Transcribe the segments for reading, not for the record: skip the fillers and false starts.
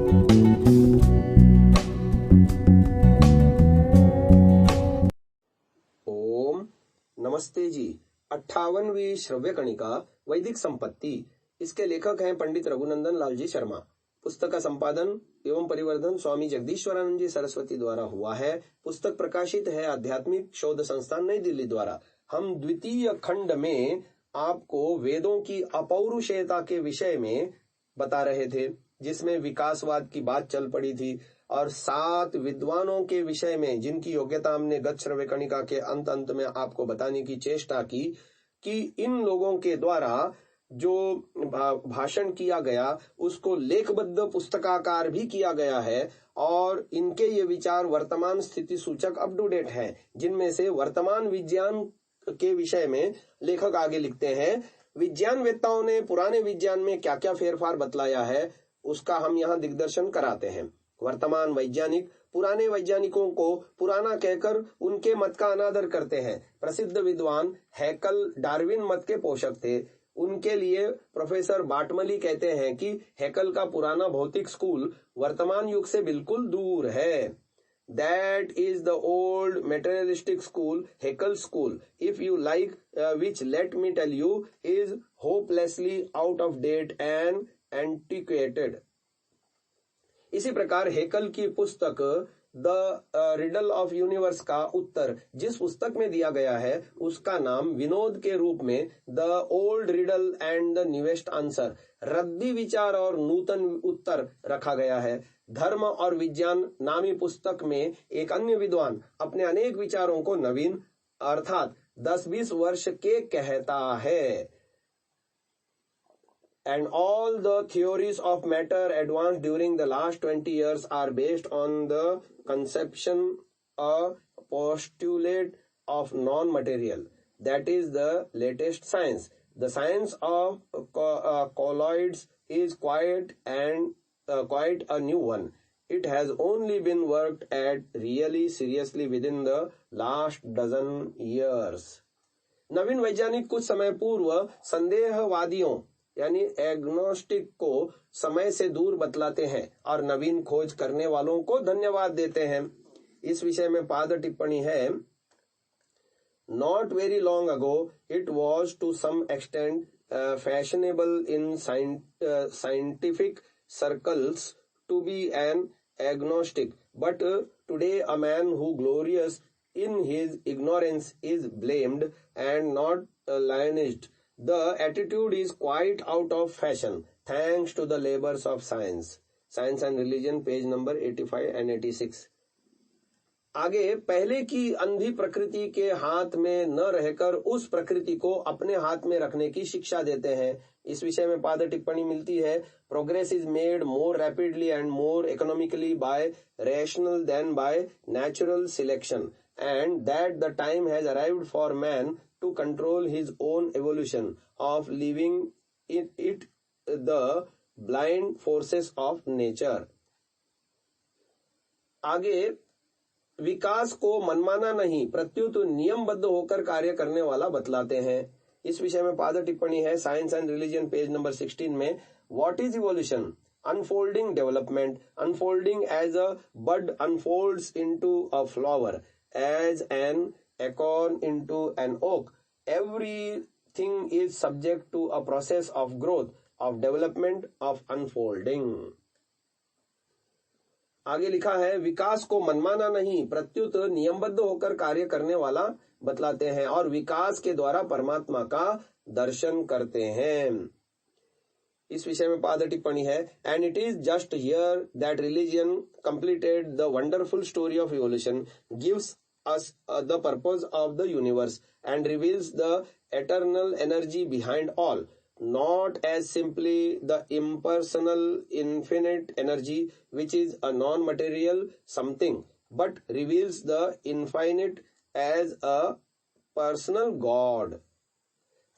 ओम नमस्ते जी। 58वीं श्रव्य कणिका वैदिक संपत्ति, इसके लेखक हैं पंडित रघुनंदन लाल जी शर्मा। पुस्तक का संपादन एवं परिवर्धन स्वामी जगदीश्वरानंद जी सरस्वती द्वारा हुआ है। पुस्तक प्रकाशित है आध्यात्मिक शोध संस्थान नई दिल्ली द्वारा। हम द्वितीय खंड में आपको वेदों की अपौरुषेयता के विषय में बता रहे थे, जिसमें विकासवाद की बात चल पड़ी थी, और 7 विद्वानों के विषय में जिनकी योग्यता हमने गत श्रव्य कणिका के अंत में आपको बताने की चेष्टा की कि इन लोगों के द्वारा जो भाषण किया गया उसको लेखबद्ध पुस्तकाकार भी किया गया है, और इनके ये विचार वर्तमान स्थिति सूचक अप टू डेट है, जिनमें से वर्तमान विज्ञान के विषय में लेखक आगे लिखते हैं। विज्ञान वेत्ताओं ने पुराने विज्ञान में क्या क्या फेरफार बतलाया है उसका हम यहाँ दिग्दर्शन कराते हैं। वर्तमान वैज्ञानिक पुराने वैज्ञानिकों को पुराना कहकर उनके मत का अनादर करते हैं। प्रसिद्ध विद्वान हैकल डार्विन मत के पोषक थे। उनके लिए प्रोफेसर बाटमली कहते हैं कि हैकल का पुराना भौतिक स्कूल वर्तमान युग से बिल्कुल दूर है। That is the old materialistic school, Haeckel school, if you like, which let me tell you is hopelessly out of date and antiquated. इसी प्रकार हेकल की पुस्तक द रिडल ऑफ यूनिवर्स का उत्तर जिस पुस्तक में दिया गया है उसका नाम विनोद के रूप में the old riddle and the newest answer, रद्दी विचार और नूतन उत्तर रखा गया है। धर्म और विज्ञान नामी पुस्तक में एक अन्य विद्वान अपने अनेक विचारों को नवीन अर्थात 10-20 वर्ष के कहता है। And all the theories of matter advanced during the last 20 years are based on the conception or postulate of non-material. That is the latest science. The science of colloids is quite a new one. It has only been worked at really seriously within the last dozen years. नवीन वैज्ञानिक कुछ समय पूर्व संदेहवादियों यानी agnostic को समय से दूर बतलाते हैं और नवीन खोज करने वालों को धन्यवाद देते हैं। इस विषय में पाद टिप्पणी है, Not very long ago it was to some extent fashionable in scientific circles to be an agnostic, but today a man who glories in his ignorance is blamed and not lionized. The attitude is quite out of fashion thanks to the labors of science. Science and Religion, page number 85 and 86। आगे, पहले की अंधी प्रकृति के हाथ में न रहकर उस प्रकृति को अपने हाथ में रखने की शिक्षा देते हैं। इस विषय में पाद टिप्पणी मिलती है, progress is made more rapidly and more economically by rational than by natural selection, and that the time has arrived for man to control his own evolution of leaving it the blind forces of nature. आगे, विकास को मनमाना नहीं प्रत्युत नियमबद्ध होकर कार्य करने वाला बतलाते हैं। इस विषय में पाद टिप्पणी है, science and religion, page number 16 में, what is evolution? Unfolding development, unfolding as a bud unfolds into a flower, as an acorn into an oak. Everything is subject to a process of growth, of development, of unfolding. आगे लिखा है, विकास को मनमाना नहीं प्रत्युत नियमबद्ध होकर कार्य करने वाला बतलाते हैं और विकास के द्वारा परमात्मा का दर्शन करते हैं। इस विषय में पाद टिप्पणी है, and it is just here that religion completed the wonderful story of evolution, gives us the purpose of the universe and reveals the eternal energy behind all, not as simply the impersonal infinite energy which is a non-material something, but reveals the infinite as a personal God.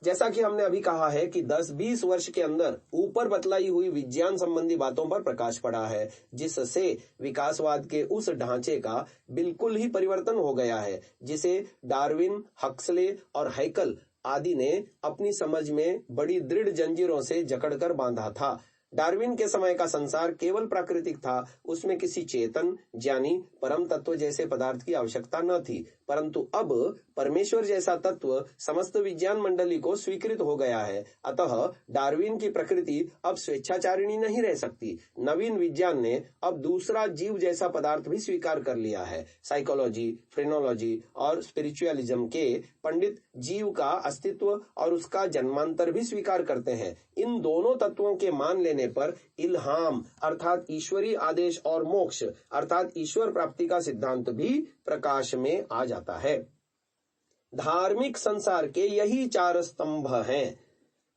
जैसा कि हमने अभी कहा है कि 10-20 वर्ष के अंदर ऊपर बतलाई हुई विज्ञान संबंधी बातों पर प्रकाश पड़ा है, जिससे विकासवाद के उस ढांचे का बिल्कुल ही परिवर्तन हो गया है जिसे डार्विन, हक्सले और हैकल आदि ने अपनी समझ में बड़ी दृढ़ जंजीरों से जकड़कर बांधा था। डार्विन के समय का संसार केवल प्राकृतिक था, उसमें किसी चेतन, ज्ञानी, परम तत्व जैसे पदार्थ की आवश्यकता न थी। परंतु अब परमेश्वर जैसा तत्व समस्त विज्ञान मंडली को स्वीकृत हो गया है। अतः डार्विन की प्रकृति अब स्वेच्छाचारिणी नहीं रह सकती। नवीन विज्ञान ने अब दूसरा जीव जैसा पदार्थ भी स्वीकार कर लिया है। साइकोलॉजी, फ्रेनोलॉजी और स्पिरिचुअलिज्म के पंडित जीव का अस्तित्व और उसका जन्मांतर भी स्वीकार करते हैं। इन दोनों तत्वों के मान लेने पर इल्हाम अर्थात ईश्वरीय आदेश और मोक्ष अर्थात ईश्वर प्राप्ति का सिद्धांत भी प्रकाश में आ जाता है। धार्मिक संसार के यही 4 स्तंभ हैं।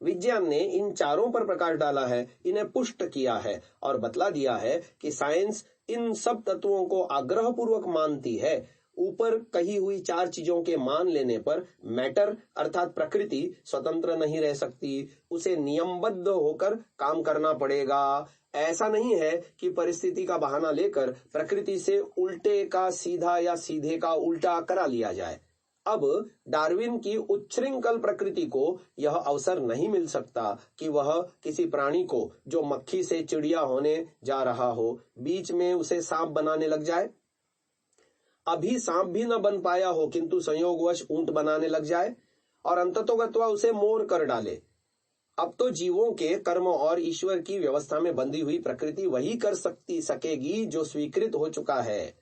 विज्ञान ने इन चारों पर प्रकाश डाला है, इन्हें पुष्ट किया है और बतला दिया है कि साइंस इन सब तत्वों को आग्रह पूर्वक मानती है। ऊपर कही हुई 4 चीजों के मान लेने पर मैटर अर्थात प्रकृति स्वतंत्र नहीं रह सकती, उसे नियमबद्ध होकर काम करना पड़ेगा। ऐसा नहीं है कि परिस्थिति का बहाना लेकर प्रकृति से उल्टे का सीधा या सीधे का उल्टा करा लिया जाए। अब डार्विन की उच्छृंखल प्रकृति को यह अवसर नहीं मिल सकता कि वह किसी प्राणी को जो मक्खी से चिड़िया होने जा रहा हो, बीच में उसे सांप बनाने लग जाए। अभी सांप भी न बन पाया हो किंतु संयोगवश ऊंट बनाने लग जाए और अंततोगत्वा उसे मोर कर डाले। अब तो जीवों के कर्म और ईश्वर की व्यवस्था में बंधी हुई प्रकृति वही कर सकेगी जो स्वीकृत हो चुका है।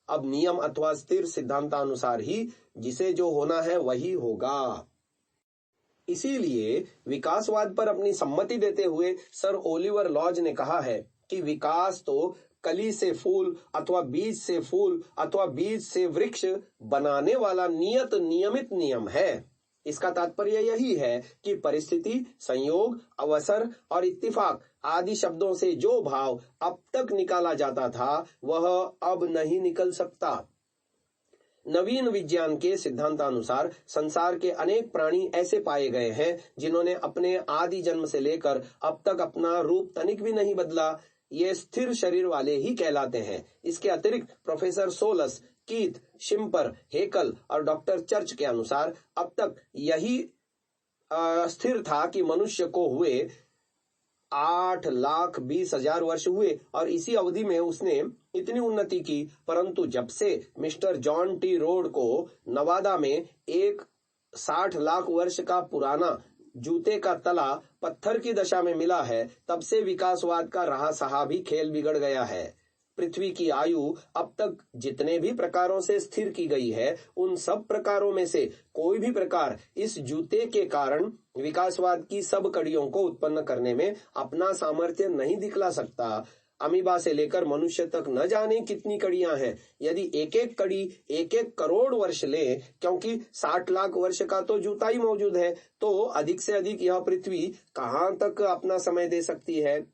अब नियम अथवा स्थिर सिद्धांतानुसार ही जिसे जो होना है वही होगा। इसीलिए विकासवाद पर अपनी सम्मति देते हुए सर ओलिवर लॉज ने कहा है कि विकास तो कली से फूल अथवा बीज से फूल अथवा बीज से वृक्ष बनाने वाला नियमित नियम है। इसका तात्पर्य यही है कि परिस्थिति, संयोग, अवसर और इत्तिफाक आदि शब्दों से जो भाव अब तक निकाला जाता था वह अब नहीं निकल सकता। नवीन विज्ञान के सिद्धांतानुसार संसार के अनेक प्राणी ऐसे पाए गए हैं जिन्होंने अपने आदि जन्म से लेकर अब तक अपना रूप तनिक भी नहीं बदला। ये स्थिर शरीर वाले ही कहलाते हैं। इसके अतिरिक्त प्रोफेसर सोलस, कीथ, शिम्पर, हेकल और डॉक्टर चर्च के अनुसार अब तक यही स्थिर था कि मनुष्य को हुए 8,20,000 वर्ष हुए और इसी अवधि में उसने इतनी उन्नति की। परंतु जब से मिस्टर जॉन टी रोड को नवादा में एक 60 लाख वर्ष का पुराना जूते का तला पत्थर की दशा में मिला है, तब से विकासवाद का रहा सहा भी खेल बिगड़ गया है। पृथ्वी की आयु अब तक जितने भी प्रकारों से स्थिर की गई है, उन सब प्रकारों में से कोई भी प्रकार इस जूते के कारण विकासवाद की सब कड़ियों को उत्पन्न करने में अपना सामर्थ्य नहीं दिखला सकता। अमीबा से लेकर मनुष्य तक न जाने कितनी कड़ियां हैं। यदि एक एक कड़ी 1-1 करोड़ वर्ष ले, क्योंकि 60 लाख वर्ष का तो जूता ही मौजूद है, तो अधिक से अधिक यह पृथ्वी कहां तक अपना समय दे सकती है,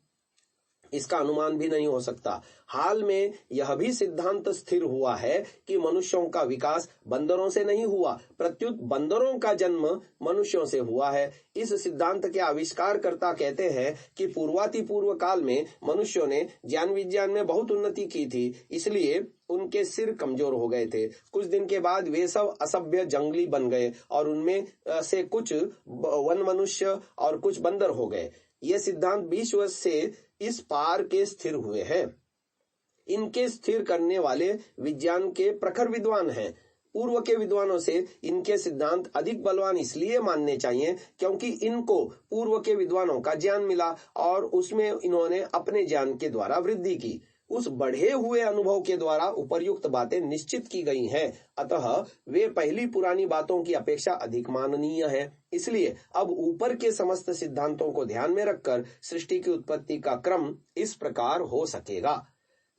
इसका अनुमान भी नहीं हो सकता। हाल में यह भी सिद्धांत स्थिर हुआ है कि मनुष्यों का विकास बंदरों से नहीं हुआ, प्रत्युत बंदरों का जन्म मनुष्यों से हुआ है। इस सिद्धांत के आविष्कारकर्ता कहते हैं कि पूर्वातिपूर्व काल में मनुष्यों ने ज्ञान विज्ञान में बहुत उन्नति की थी, इसलिए उनके सिर कमजोर हो गए थे। कुछ दिन के बाद वे सब असभ्य जंगली बन गए और उनमें से कुछ वन मनुष्य और कुछ बंदर हो गए। ये सिद्धांत 20 वर्ष से इस पार के स्थिर हुए हैं। इनके स्थिर करने वाले विज्ञान के प्रखर विद्वान हैं। पूर्व के विद्वानों से इनके सिद्धांत अधिक बलवान इसलिए मानने चाहिए क्योंकि इनको पूर्व के विद्वानों का ज्ञान मिला और उसमें इन्होंने अपने ज्ञान के द्वारा वृद्धि की। उस बढ़े हुए अनुभव के द्वारा उपर्युक्त बातें निश्चित की गई हैं, अतः वे पहली पुरानी बातों की अपेक्षा अधिक माननीय है। इसलिए अब ऊपर के समस्त सिद्धांतों को ध्यान में रखकर सृष्टि की उत्पत्ति का क्रम इस प्रकार हो सकेगा।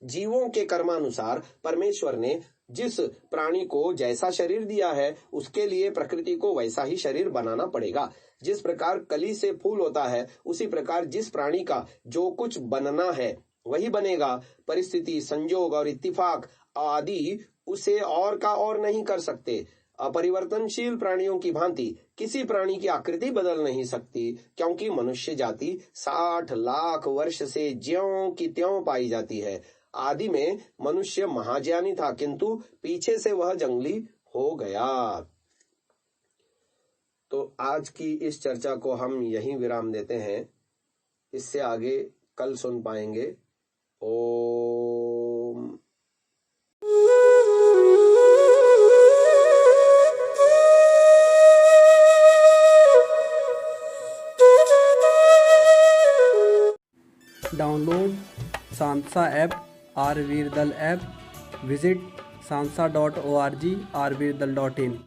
जीवों के कर्मानुसार परमेश्वर ने जिस प्राणी को जैसा शरीर दिया है, उसके लिए प्रकृति को वैसा ही शरीर बनाना पड़ेगा। जिस प्रकार कली से फूल होता है, उसी प्रकार जिस प्राणी का जो कुछ बनना है वही बनेगा। परिस्थिति, संयोग और इत्तिफाक आदि उसे और का और नहीं कर सकते। अपरिवर्तनशील प्राणियों की भांति किसी प्राणी की आकृति बदल नहीं सकती, क्योंकि मनुष्य जाति 60 लाख वर्ष से ज्यों की त्यों पाई जाती है। आदि में मनुष्य महाज्ञानी था, किंतु पीछे से वह जंगली हो गया। तो आज की इस चर्चा को हम यहीं विराम देते हैं। इससे आगे कल सुन पाएंगे। Om. Download Sansa app, R Virdal app, visit sansa.org, rvirdal.in।